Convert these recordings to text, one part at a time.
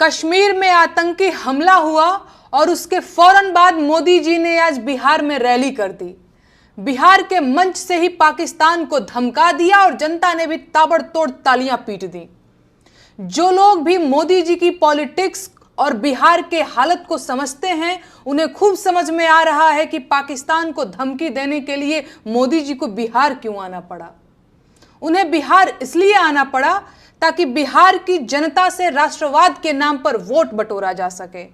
कश्मीर में आतंकी हमला हुआ और उसके फौरन बाद मोदी जी ने आज बिहार में रैली कर दी। बिहार के मंच से ही पाकिस्तान को धमका दिया और जनता ने भी ताबड़तोड़ तालियां पीट दी। जो लोग भी मोदी जी की पॉलिटिक्स और बिहार के हालत को समझते हैं, उन्हें खूब समझ में आ रहा है कि पाकिस्तान को धमकी देने के लिए मोदी जी को बिहार क्यों आना पड़ा। उन्हें बिहार इसलिए आना पड़ा ताकि बिहार की जनता से राष्ट्रवाद के नाम पर वोट बटोरा जा सके।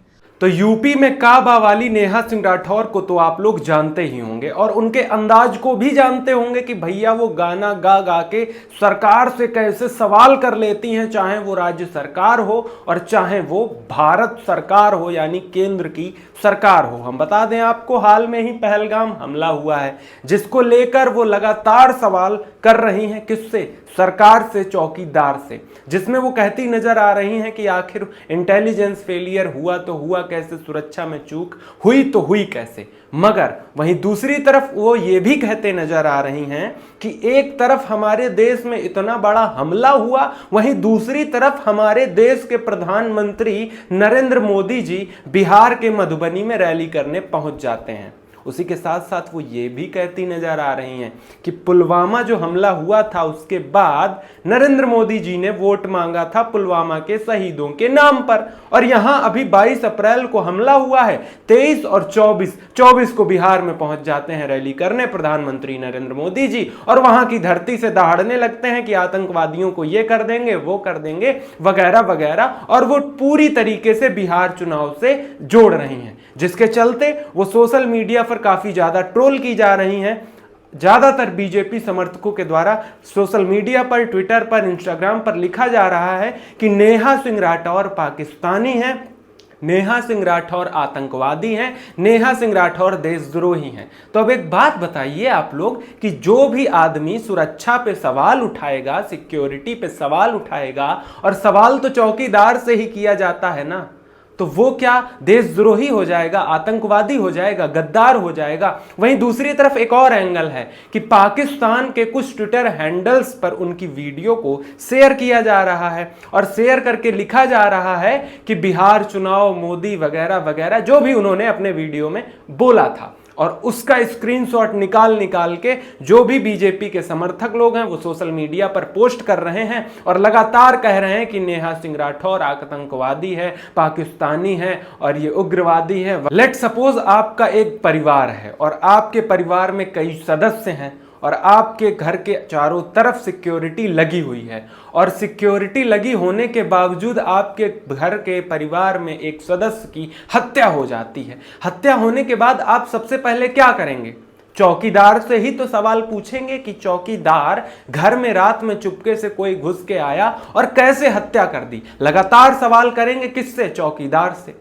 तो यूपी में काबा वाली नेहा सिंह राठौर को तो आप लोग जानते ही होंगे और उनके अंदाज को भी जानते होंगे कि भैया वो गाना गा गा के सरकार से कैसे सवाल कर लेती हैं, चाहे वो राज्य सरकार हो और चाहे वो भारत सरकार हो यानी केंद्र की सरकार हो। हम बता दें आपको, हाल में ही पहलगाम हमला हुआ है जिसको लेकर वो लगातार सवाल कर रही हैं। किससे? सरकार से, चौकीदार से, जिसमें वो कहती नजर आ रही हैं कि आखिर इंटेलिजेंस फेलियर हुआ तो हुआ कैसे, सुरक्षा में चूक हुई तो हुई कैसे। मगर वहीं दूसरी तरफ वो ये भी कहते नजर आ रही हैं कि एक तरफ हमारे देश में इतना बड़ा हमला हुआ, वहीं दूसरी तरफ हमारे देश के प्रधानमंत्री नरेंद्र मोदी जी बिहार के मधुबनी में रैली करने पहुंच जाते हैं। उसी के साथ साथ वो ये भी कहती नजर आ रही हैं कि पुलवामा जो हमला हुआ था उसके बाद नरेंद्र मोदी जी ने वोट मांगा था पुलवामा के शहीदों के नाम पर, और यहां अभी 22 अप्रैल को हमला हुआ है, 23 और 24 को बिहार में पहुंच जाते हैं रैली करने प्रधानमंत्री नरेंद्र मोदी जी, और वहां की धरती से दहाड़ने लगते हैं कि आतंकवादियों को ये कर देंगे, वो कर देंगे, वगैरह वगैरह, और वो पूरी तरीके से बिहार चुनाव से जोड़ रही हैं, जिसके चलते वो सोशल मीडिया पर काफी ज्यादा ट्रोल की जा रही हैं। ज्यादातर बीजेपी समर्थकों के द्वारा सोशल मीडिया पर, ट्विटर पर, इंस्टाग्राम पर लिखा जा रहा है कि नेहा सिंह राठौर पाकिस्तानी हैं, नेहा सिंह राठौर आतंकवादी हैं, नेहा सिंह राठौर देशद्रोही हैं। तो अब एक बात बताइए आप लोग कि जो भी आदमी सुरक्षा पे सवाल उठाएगा, सिक्योरिटी पे सवाल उठाएगा, और सवाल तो चौकीदार से ही किया जाता है ना, तो वो क्या देशद्रोही हो जाएगा, आतंकवादी हो जाएगा, गद्दार हो जाएगा। वहीं दूसरी तरफ एक और एंगल है कि पाकिस्तान के कुछ ट्विटर हैंडल्स पर उनकी वीडियो को शेयर किया जा रहा है और शेयर करके लिखा जा रहा है कि बिहार चुनाव मोदी वगैरह वगैरह, जो भी उन्होंने अपने वीडियो में बोला था, और उसका स्क्रीनशॉट निकाल के जो भी बीजेपी के समर्थक लोग हैं वो सोशल मीडिया पर पोस्ट कर रहे हैं और लगातार कह रहे हैं कि नेहा सिंह राठौर आतंकवादी है, पाकिस्तानी है और ये उग्रवादी है। लेट सपोज आपका एक परिवार है और आपके परिवार में कई सदस्य हैं और आपके घर के चारों तरफ सिक्योरिटी लगी हुई है, और सिक्योरिटी लगी होने के बावजूद आपके घर के परिवार में एक सदस्य की हत्या हो जाती है। हत्या होने के बाद आप सबसे पहले क्या करेंगे? चौकीदार से ही तो सवाल पूछेंगे कि चौकीदार घर में रात में चुपके से कोई घुस के आया और कैसे हत्या कर दी। लगातार सवाल करेंगे किससे? चौकीदार से।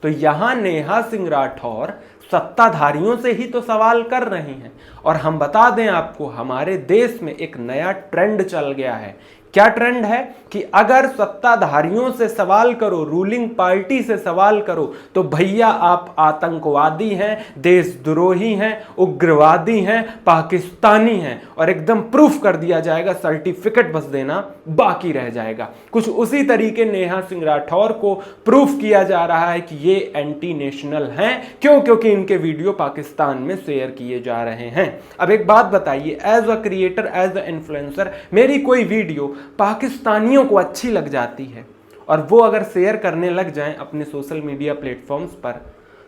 तो यहां नेहा सिंह राठौर सत्ताधारियों से ही तो सवाल कर रही हैं। और हम बता दें आपको, हमारे देश में एक नया ट्रेंड चल गया है। क्या ट्रेंड है कि अगर सत्ताधारियों से सवाल करो, रूलिंग पार्टी से सवाल करो, तो भैया आप आतंकवादी हैं, देशद्रोही हैं, उग्रवादी हैं, पाकिस्तानी हैं, और एकदम प्रूफ कर दिया जाएगा, सर्टिफिकेट बस देना बाकी रह जाएगा। कुछ उसी तरीके नेहा सिंह राठौर को प्रूफ किया जा रहा है कि ये एंटी नेशनल हैं। क्यों? क्योंकि इनके वीडियो पाकिस्तान में शेयर किए जा रहे हैं। अब एक बात बताइए, as a creator, as a influencer, मेरी कोई वीडियो पाकिस्तानियों को अच्छी लग जाती है और वो अगर शेयर करने लग जाएं अपने सोशल मीडिया प्लेटफॉर्म्स पर,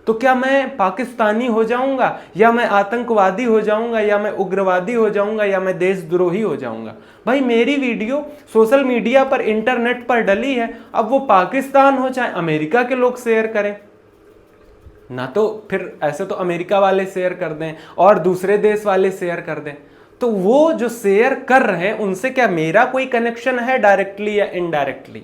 तो क्या मैं पाकिस्तानी हो जाऊंगा, या मैं आतंकवादी हो जाऊंगा, या मैं उग्रवादी हो जाऊंगा, या मैं देशद्रोही हो जाऊंगा? भाई मेरी वीडियो सोशल मीडिया पर, इंटरनेट पर डली है, अब वो पाकिस्तान हो चाहे अमेरिका के लोग शेयर करें ना, तो फिर ऐसे तो अमेरिका वाले शेयर कर दें और दूसरे देश वाले शेयर कर दें, तो वो जो शेयर कर रहे हैं उनसे क्या मेरा कोई कनेक्शन है डायरेक्टली या इनडायरेक्टली?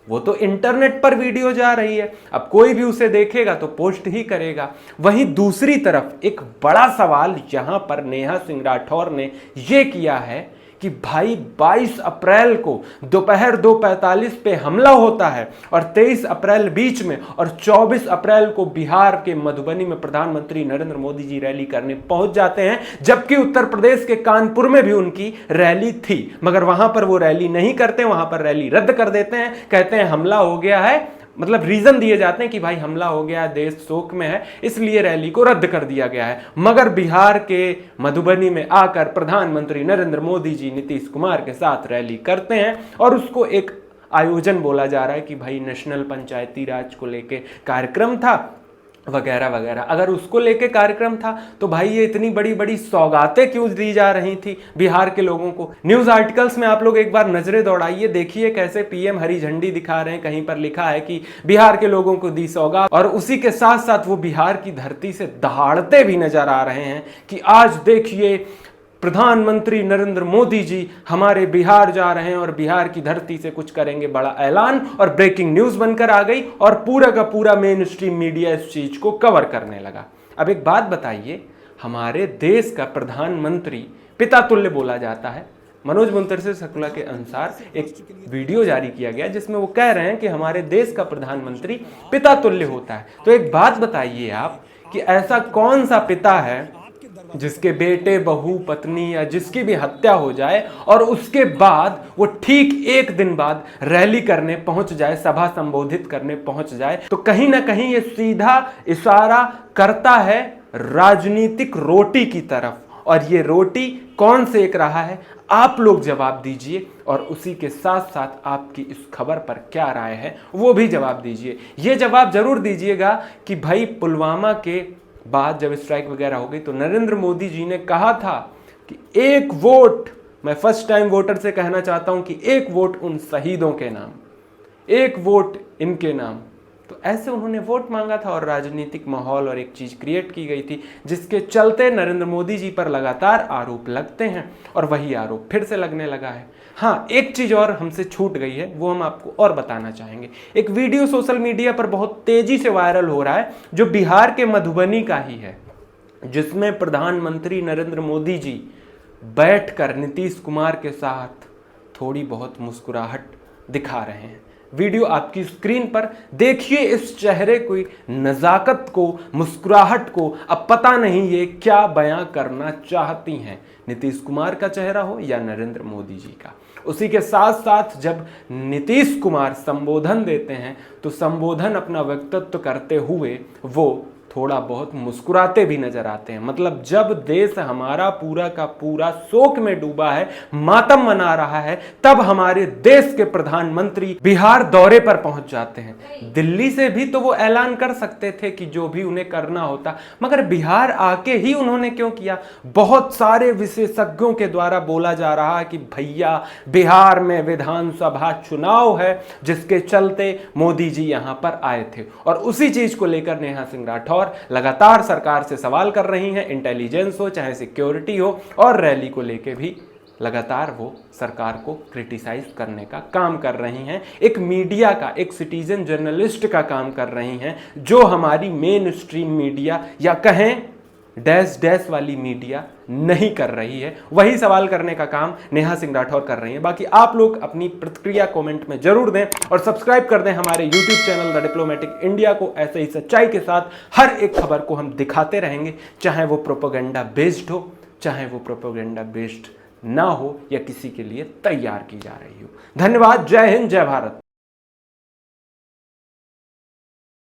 वो तो इंटरनेट पर वीडियो जा रही है, अब कोई भी उसे देखेगा तो पोस्ट ही करेगा। वहीं दूसरी तरफ एक बड़ा सवाल यहां पर नेहा सिंह राठौर ने यह किया है कि भाई 22 अप्रैल को दोपहर 2:45 पे हमला होता है और 23 अप्रैल बीच में और 24 अप्रैल को बिहार के मधुबनी में प्रधानमंत्री नरेंद्र मोदी जी रैली करने पहुंच जाते हैं, जबकि उत्तर प्रदेश के कानपुर में भी उनकी रैली थी, मगर वहां पर वो रैली नहीं करते, वहां पर रैली रद्द कर देते हैं, कहते हैं हमला हो गया है, मतलब रीजन दिए जाते हैं कि भाई हमला हो गया, देश शोक में है, इसलिए रैली को रद्द कर दिया गया है। मगर बिहार के मधुबनी में आकर प्रधानमंत्री नरेंद्र मोदी जी नीतीश कुमार के साथ रैली करते हैं और उसको एक आयोजन बोला जा रहा है कि भाई नेशनल पंचायती राज को लेके कार्यक्रम था वगैरह वगैरह। अगर उसको लेके कार्यक्रम था तो भाई ये इतनी बड़ी बड़ी सौगातें क्यों दी जा रही थी बिहार के लोगों को? न्यूज़ आर्टिकल्स में आप लोग एक बार नजरें दौड़ाइए, देखिए कैसे पीएम हरी झंडी दिखा रहे हैं, कहीं पर लिखा है कि बिहार के लोगों को दी सौगात, और उसी के साथ साथ वो बिहार की धरती से दहाड़ते भी नजर आ रहे हैं कि आज देखिए प्रधानमंत्री नरेंद्र मोदी जी हमारे बिहार जा रहे हैं और बिहार की धरती से कुछ करेंगे बड़ा ऐलान। और ब्रेकिंग न्यूज बनकर आ गई और पूरा का पूरा मेन स्ट्रीम मीडिया इस चीज को कवर करने लगा। अब एक बात बताइए, हमारे देश का प्रधानमंत्री पिता तुल्य बोला जाता है। मनोज मुंतशिर शुक्ला के अनुसार एक वीडियो जारी किया गया जिसमें वो कह रहे हैं कि हमारे देश का प्रधानमंत्री पिता तुल्य होता है। तो एक बात बताइए आप कि ऐसा कौन सा पिता है जिसके बेटे, बहू, पत्नी या जिसकी भी हत्या हो जाए और उसके बाद वो ठीक एक दिन बाद रैली करने पहुंच जाए, सभा संबोधित करने पहुंच जाए? तो कहीं ना कहीं ये सीधा इशारा करता है राजनीतिक रोटी की तरफ। और ये रोटी कौन सेक रहा है, आप लोग जवाब दीजिए। और उसी के साथ साथ आपकी इस खबर पर क्या राय है वो भी जवाब दीजिए। ये जवाब जरूर दीजिएगा कि भाई पुलवामा के बाद जब स्ट्राइक वगैरह हो गई तो नरेंद्र मोदी जी ने कहा था कि एक वोट, मैं फर्स्ट टाइम वोटर से कहना चाहता हूं कि एक वोट उन शहीदों के नाम, एक वोट इनके नाम। तो ऐसे उन्होंने वोट मांगा था और राजनीतिक माहौल और एक चीज क्रिएट की गई थी जिसके चलते नरेंद्र मोदी जी पर लगातार आरोप लगते हैं और वही आरोप फिर से लगने लगा है। हाँ, एक चीज और हमसे छूट गई है, वो हम आपको और बताना चाहेंगे। एक वीडियो सोशल मीडिया पर बहुत तेजी से वायरल हो रहा है जो बिहार के मधुबनी का ही है, जिसमें प्रधानमंत्री नरेंद्र मोदी जी बैठकर नीतीश कुमार के साथ थोड़ी बहुत मुस्कुराहट दिखा रहे हैं। वीडियो आपकी स्क्रीन पर देखिए, इस चेहरे की नजाकत को, मुस्कुराहट को। अब पता नहीं ये क्या बयां करना चाहती हैं, नीतीश कुमार का चेहरा हो या नरेंद्र मोदी जी का। उसी के साथ साथ जब नीतीश कुमार संबोधन देते हैं तो संबोधन अपना वक्तव्य करते हुए वो थोड़ा बहुत मुस्कुराते भी नजर आते हैं। मतलब जब देश हमारा पूरा का पूरा शोक में डूबा है, मातम मना रहा है, तब हमारे देश के प्रधानमंत्री बिहार दौरे पर पहुंच जाते हैं। दिल्ली से भी तो वो ऐलान कर सकते थे कि जो भी उन्हें करना होता, मगर बिहार आके ही उन्होंने क्यों किया? बहुत सारे विशेषज्ञों के द्वारा बोला जा रहा है कि भैया बिहार में विधानसभा चुनाव है जिसके चलते मोदी जी यहां पर आए थे। और उसी चीज को लेकर नेहा सिंह राठौर लगातार सरकार से सवाल कर रही हैं, इंटेलिजेंस हो चाहे सिक्योरिटी हो, और रैली को लेके भी लगातार वो सरकार को क्रिटिसाइज करने का काम कर रही हैं। एक मीडिया का, एक सिटीजन जर्नलिस्ट का काम कर रही हैं, जो हमारी मेन स्ट्रीम मीडिया या कहें डैश डैश वाली मीडिया नहीं कर रही है। वही सवाल करने का काम नेहा सिंह राठौर कर रही हैं। बाकी आप लोग अपनी प्रतिक्रिया कमेंट में जरूर दें और सब्सक्राइब कर दें हमारे YouTube channel the diplomatic India को। ऐसे ही सच्चाई के साथ हर एक खबर को हम दिखाते रहेंगे, चाहे वो प्रोपेगेंडा बेस्ड हो, चाहे वो प्रोपेगेंडा बेस्ड ना हो या किसी के लिए तैयार की जा रही हो। धन्यवाद। जय हिंद, जय भारत।